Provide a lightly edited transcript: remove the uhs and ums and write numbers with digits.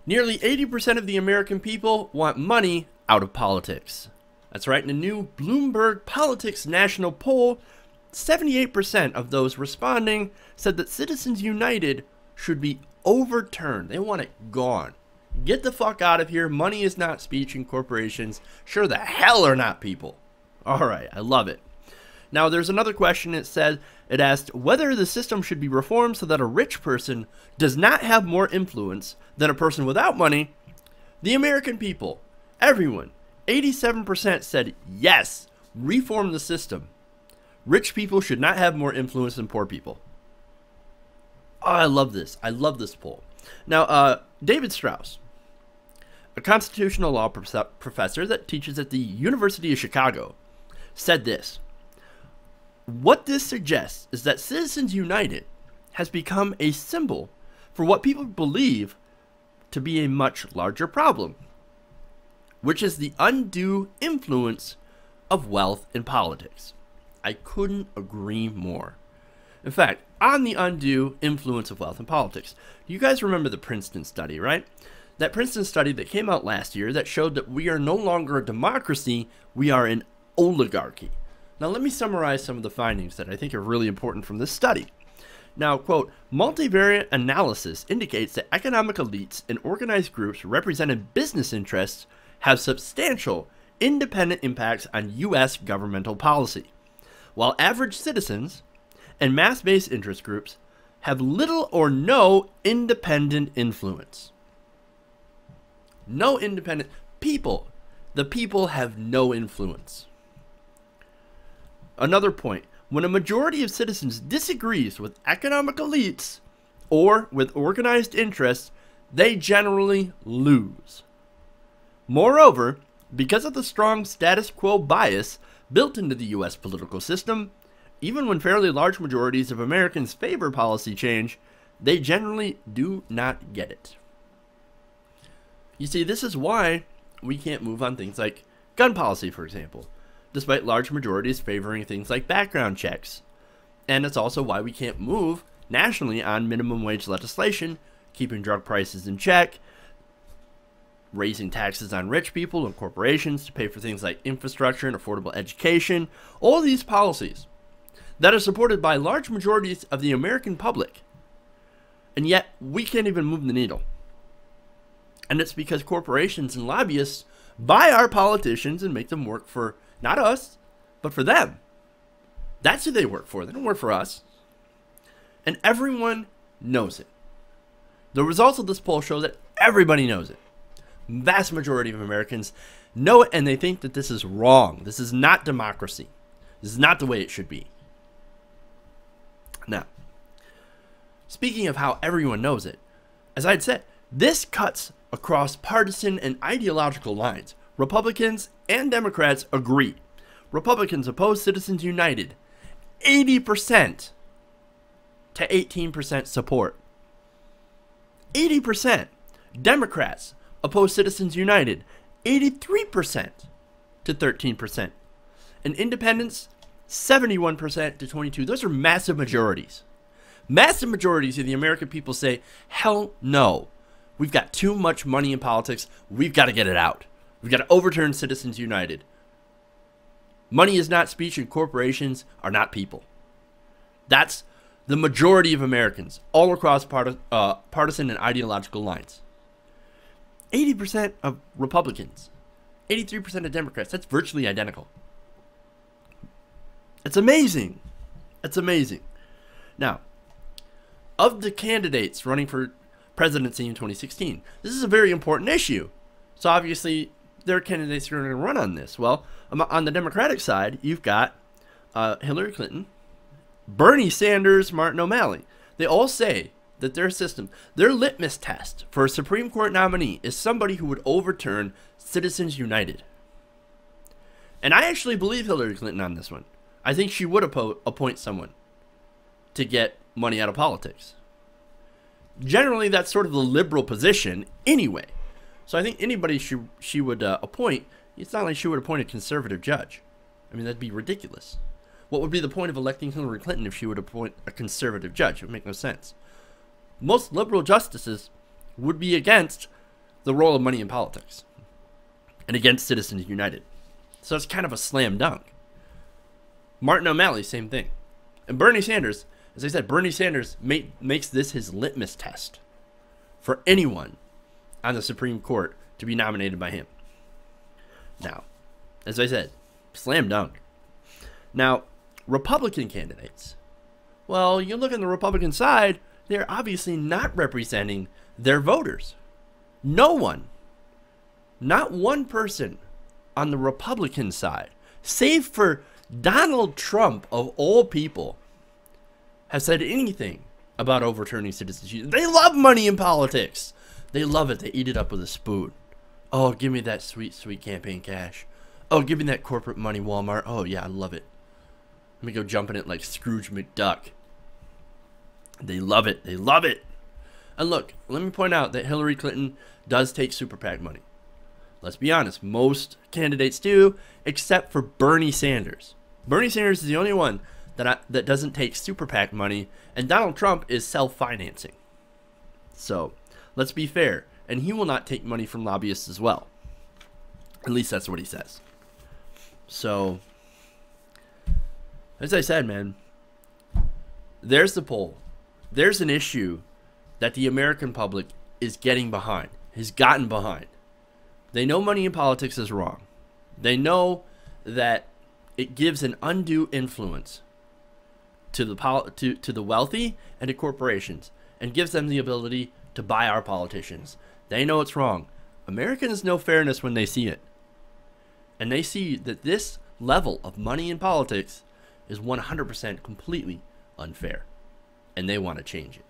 Nearly 80% of the American people want money out of politics. That's right, in a new Bloomberg Politics National poll, 78% of those responding said that Citizens United should be overturned. They want it gone. Get the fuck out of here. Money is not speech in corporations. Sure the hell are not people. All right, I love it. Now, there's another question. It asked whether the system should be reformed so that a rich person does not have more influence than a person without money. The American people, everyone, 87% said yes, reform the system. Rich people should not have more influence than poor people. Oh, I love this. I love this poll. Now, David Strauss, a constitutional law professor that teaches at the University of Chicago, said this. What this suggests is that Citizens United has become a symbol for what people believe to be a much larger problem, which is the undue influence of wealth in politics. I couldn't agree more. In fact, on the undue influence of wealth in politics, you guys remember the Princeton study, right? That Princeton study that came out last year that showed that we are no longer a democracy, we are an oligarchy. Now, let me summarize some of the findings that I think are really important from this study. Now, quote, multivariate analysis indicates that economic elites and organized groups representing business interests have substantial independent impacts on U.S. governmental policy, while average citizens and mass-based interest groups have little or no independent influence. No independent people. The people have no influence. Another point, when a majority of citizens disagrees with economic elites or with organized interests, they generally lose. Moreover, because of the strong status quo bias built into the U.S. political system, even when fairly large majorities of Americans favor policy change, they generally do not get it. You see, this is why we can't move on things like gun policy, for example, despite large majorities favoring things like background checks. And it's also why we can't move nationally on minimum wage legislation, keeping drug prices in check, raising taxes on rich people and corporations to pay for things like infrastructure and affordable education. All these policies that are supported by large majorities of the American public. And yet, we can't even move the needle. And it's because corporations and lobbyists buy our politicians and make them work for not us, but for them. That's who they work for. They don't work for us. And everyone knows it. The results of this poll show that everybody knows it. Vast majority of Americans know it, and they think that this is wrong. This is not democracy. This is not the way it should be. Now, speaking of how everyone knows it, as I'd said, this cuts across partisan and ideological lines. Republicans and Democrats agree. Republicans oppose Citizens United, 80% to 18% support. 80%. Democrats oppose Citizens United, 83% to 13%. And independents, 71% to 22%. Those are massive majorities. Massive majorities of the American people say, hell no. We've got too much money in politics. We've got to get it out. We've got to overturn Citizens United. Money is not speech and corporations are not people. That's the majority of Americans all across partisan and ideological lines. 80% of Republicans, 83% of Democrats. That's virtually identical. It's amazing. It's amazing. Now, of the candidates running for presidency in 2016, this is a very important issue. So obviously, there are candidates who are going to run on this. Well, on the Democratic side, you've got Hillary Clinton, Bernie Sanders, Martin O'Malley. They all say that their system, their litmus test for a Supreme Court nominee is somebody who would overturn Citizens United. And I actually believe Hillary Clinton on this one. I think she would appoint someone to get money out of politics. Generally, that's sort of the liberal position anyway. So I think anybody she would appoint, it's not like she would appoint a conservative judge. I mean, that'd be ridiculous. What would be the point of electing Hillary Clinton if she would appoint a conservative judge? It would make no sense. Most liberal justices would be against the role of money in politics and against Citizens United. So it's kind of a slam dunk. Martin O'Malley, same thing. And Bernie Sanders, as I said, Bernie Sanders makes this his litmus test for anyone on the Supreme Court to be nominated by him. Now, as I said, slam dunk. Now, Republican candidates, well, you look on the Republican side, they're obviously not representing their voters. No one, not one person on the Republican side, save for Donald Trump of all people, has said anything about overturning citizenship. They love money in politics. They love it. They eat it up with a spoon. Oh, give me that sweet, sweet campaign cash. Oh, give me that corporate money, Walmart. Oh, yeah, I love it. Let me go jump in it like Scrooge McDuck. They love it. They love it. And look, let me point out that Hillary Clinton does take super PAC money. Let's be honest. Most candidates do, except for Bernie Sanders. Bernie Sanders is the only one that doesn't take super PAC money, and Donald Trump is self-financing. So, let's be fair. And he will not take money from lobbyists as well. At least that's what he says. So, as I said, man, there's the poll. There's an issue that the American public is getting behind, has gotten behind. They know money in politics is wrong. They know that it gives an undue influence to the wealthy and to corporations, and gives them the ability to buy our politicians. They know it's wrong. Americans know fairness when they see it. And they see that this level of money in politics is 100% completely unfair. And they want to change it.